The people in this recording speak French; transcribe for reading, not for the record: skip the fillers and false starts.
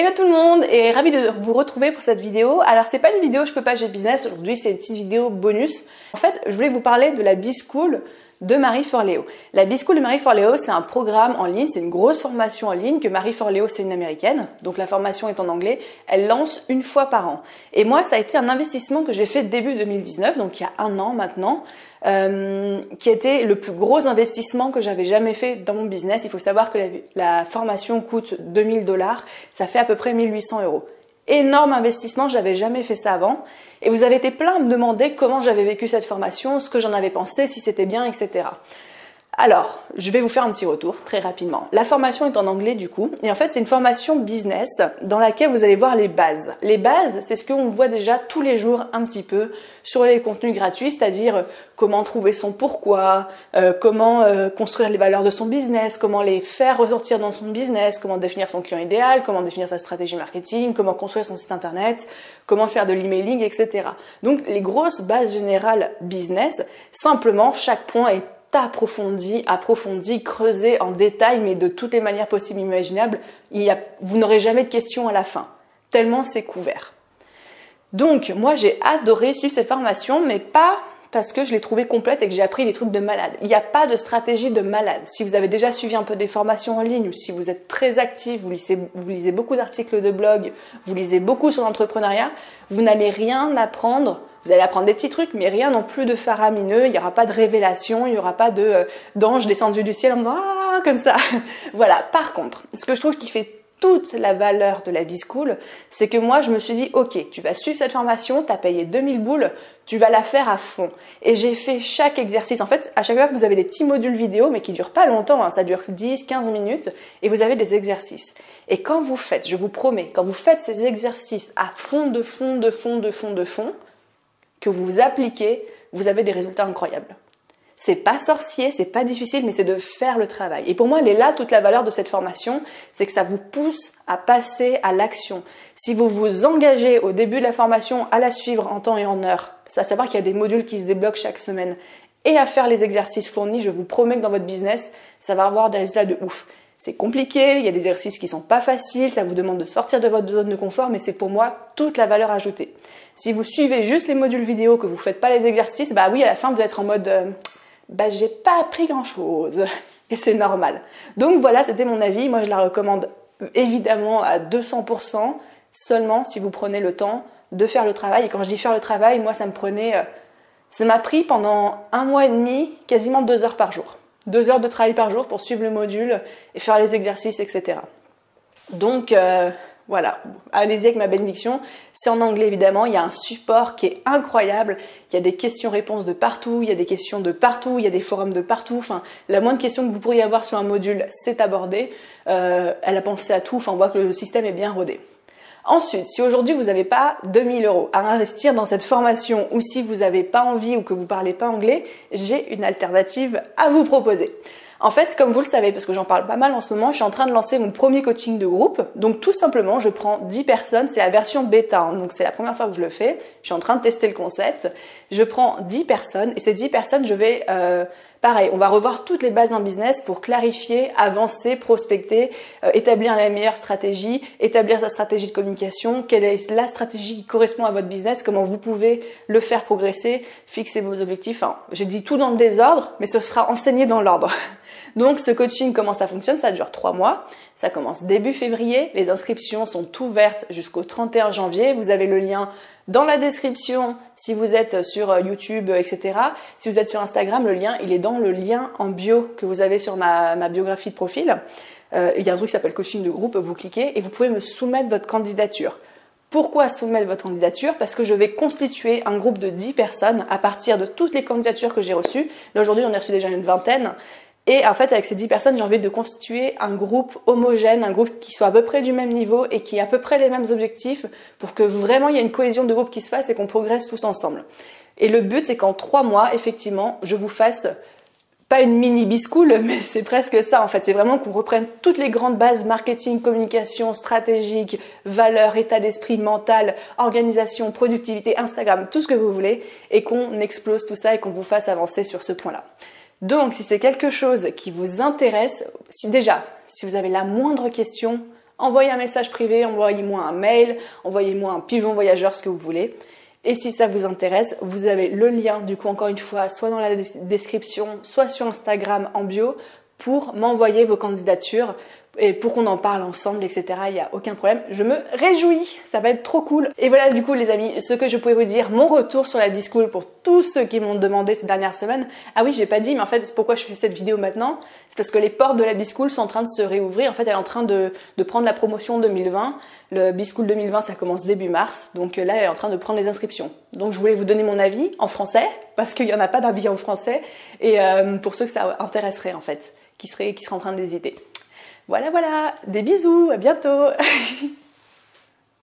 Hello tout le monde et ravi de vous retrouver pour cette vidéo. Alors c'est pas une vidéo je peux pas gérer business aujourd'hui, c'est une petite vidéo bonus. En fait, je voulais vous parler de la B-School de Marie Forleo. La B-School de Marie Forleo, c'est un programme en ligne, c'est une grosse formation en ligne que Marie Forleo, c'est une américaine. Donc la formation est en anglais, elle lance une fois par an. Et moi, ça a été un investissement que j'ai fait début 2019, donc il y a un an maintenant. Qui a été le plus gros investissement que j'avais jamais fait dans mon business. Il faut savoir que la formation coûte 2000 $, ça fait à peu près 1800 €. Énorme investissement, j'avais jamais fait ça avant. Et vous avez été plein à me demander comment j'avais vécu cette formation, ce que j'en avais pensé, si c'était bien, etc. Alors, je vais vous faire un petit retour très rapidement. La formation est en anglais du coup, et en fait c'est une formation business dans laquelle vous allez voir les bases. Les bases, c'est ce qu'on voit déjà tous les jours un petit peu sur les contenus gratuits, c'est-à-dire comment trouver son pourquoi, comment construire les valeurs de son business, comment les faire ressortir dans son business, comment définir son client idéal, comment définir sa stratégie marketing, comment construire son site internet, comment faire de l'emailing, etc. Donc les grosses bases générales business, simplement chaque point est approfondi, creusé en détail, mais de toutes les manières possibles et imaginables. Vous n'aurez jamais de questions à la fin, tellement c'est couvert. Donc, moi, j'ai adoré suivre cette formation, mais pas parce que je l'ai trouvée complète et que j'ai appris des trucs de malade. Il n'y a pas de stratégie de malade. Si vous avez déjà suivi un peu des formations en ligne ou si vous êtes très actif, vous lisez beaucoup d'articles de blog, vous lisez beaucoup sur l'entrepreneuriat, vous n'allez rien apprendre. Vous allez apprendre des petits trucs, mais rien non plus de faramineux. Il n'y aura pas de révélation, il n'y aura pas d'ange descendu du ciel en disant « Ah !» comme ça. Voilà. Par contre, ce que je trouve qui fait toute la valeur de la B-School, c'est que moi, je me suis dit « Ok, tu vas suivre cette formation, tu as payé 2000 boules, tu vas la faire à fond. » Et j'ai fait chaque exercice. En fait, à chaque fois que vous avez des petits modules vidéo, mais qui durent pas longtemps, hein, ça dure 10-15 minutes, et vous avez des exercices. Et quand vous faites, je vous promets, quand vous faites ces exercices à fond, que vous appliquez, vous avez des résultats incroyables. C'est pas sorcier, c'est pas difficile, mais c'est de faire le travail. Et pour moi, elle est là toute la valeur de cette formation, c'est que ça vous pousse à passer à l'action. Si vous vous engagez au début de la formation à la suivre en temps et en heure, c'est à savoir qu'il y a des modules qui se débloquent chaque semaine, et à faire les exercices fournis, je vous promets que dans votre business, ça va avoir des résultats de ouf. C'est compliqué, il y a des exercices qui sont pas faciles, ça vous demande de sortir de votre zone de confort, mais c'est pour moi toute la valeur ajoutée. Si vous suivez juste les modules vidéo, que vous faites pas les exercices, bah oui, à la fin, vous êtes en mode j'ai pas appris grand chose. Et c'est normal. Donc voilà, c'était mon avis. Moi, je la recommande évidemment à 200%, seulement si vous prenez le temps de faire le travail. Et quand je dis faire le travail, moi, ça m'a pris pendant 1 mois et demi, quasiment 2 heures par jour. 2 heures de travail par jour pour suivre le module et faire les exercices, etc. Donc, voilà, allez-y avec ma bénédiction. C'est en anglais évidemment, il y a un support qui est incroyable, il y a des questions-réponses de partout, il y a des questions de partout, il y a des forums de partout, enfin la moindre question que vous pourriez avoir sur un module, c'est abordé, elle a pensé à tout, enfin on voit que le système est bien rodé. Ensuite, si aujourd'hui vous n'avez pas 2000 € à investir dans cette formation ou si vous n'avez pas envie ou que vous ne parlez pas anglais, j'ai une alternative à vous proposer. En fait, comme vous le savez, parce que j'en parle pas mal en ce moment, je suis en train de lancer mon premier coaching de groupe. Donc tout simplement, je prends 10 personnes, c'est la version bêta, hein, donc c'est la première fois que je le fais. Je suis en train de tester le concept. Je prends 10 personnes et ces 10 personnes, je vais... pareil, on va revoir toutes les bases d'un business pour clarifier, avancer, prospecter, établir la meilleure stratégie, établir sa stratégie de communication, quelle est la stratégie qui correspond à votre business, comment vous pouvez le faire progresser, fixer vos objectifs. Enfin, j'ai dit tout dans le désordre, mais ce sera enseigné dans l'ordre. Donc ce coaching, comment ça fonctionne? Ça dure 3 mois. Ça commence début février. Les inscriptions sont ouvertes jusqu'au 31 janvier. Vous avez le lien dans la description si vous êtes sur YouTube, etc. Si vous êtes sur Instagram, le lien, il est dans le lien en bio que vous avez sur ma biographie de profil. Il y a un truc qui s'appelle coaching de groupe. Vous cliquez et vous pouvez me soumettre votre candidature. Pourquoi soumettre votre candidature? Parce que je vais constituer un groupe de 10 personnes à partir de toutes les candidatures que j'ai reçues. Là, aujourd'hui, j'en ai reçu déjà une vingtaine. Et en fait, avec ces 10 personnes, j'ai envie de constituer un groupe homogène, un groupe qui soit à peu près du même niveau et qui ait à peu près les mêmes objectifs pour que vraiment il y ait une cohésion de groupe qui se fasse et qu'on progresse tous ensemble. Et le but, c'est qu'en 3 mois, effectivement, je vous fasse pas une mini B-School, mais c'est presque ça en fait. C'est vraiment qu'on reprenne toutes les grandes bases marketing, communication, stratégique, valeurs, état d'esprit, mental, organisation, productivité, Instagram, tout ce que vous voulez et qu'on explose tout ça et qu'on vous fasse avancer sur ce point-là. Donc, si c'est quelque chose qui vous intéresse, si vous avez la moindre question, envoyez un message privé, envoyez-moi un mail, envoyez-moi un pigeon voyageur, ce que vous voulez. Et si ça vous intéresse, vous avez le lien, du coup, encore une fois, soit dans la description, soit sur Instagram en bio, pour m'envoyer vos candidatures et pour qu'on en parle ensemble, etc. Il n'y a aucun problème. Je me réjouis, ça va être trop cool. Et voilà, du coup, les amis, ce que je pouvais vous dire, mon retour sur la B-School pour tous ceux qui m'ont demandé ces dernières semaines. Ah oui, j'ai pas dit, mais en fait, c'est pourquoi je fais cette vidéo maintenant. C'est parce que les portes de la B-School sont en train de se réouvrir. En fait, elle est en train de prendre la promotion 2020. Le B-School 2020, ça commence début mars. Donc là, elle est en train de prendre les inscriptions. Donc je voulais vous donner mon avis en français, parce qu'il n'y en a pas d'avis en français. Et pour ceux que ça intéresserait, en fait, qui seraient en train d'hésiter. Voilà, des bisous, à bientôt.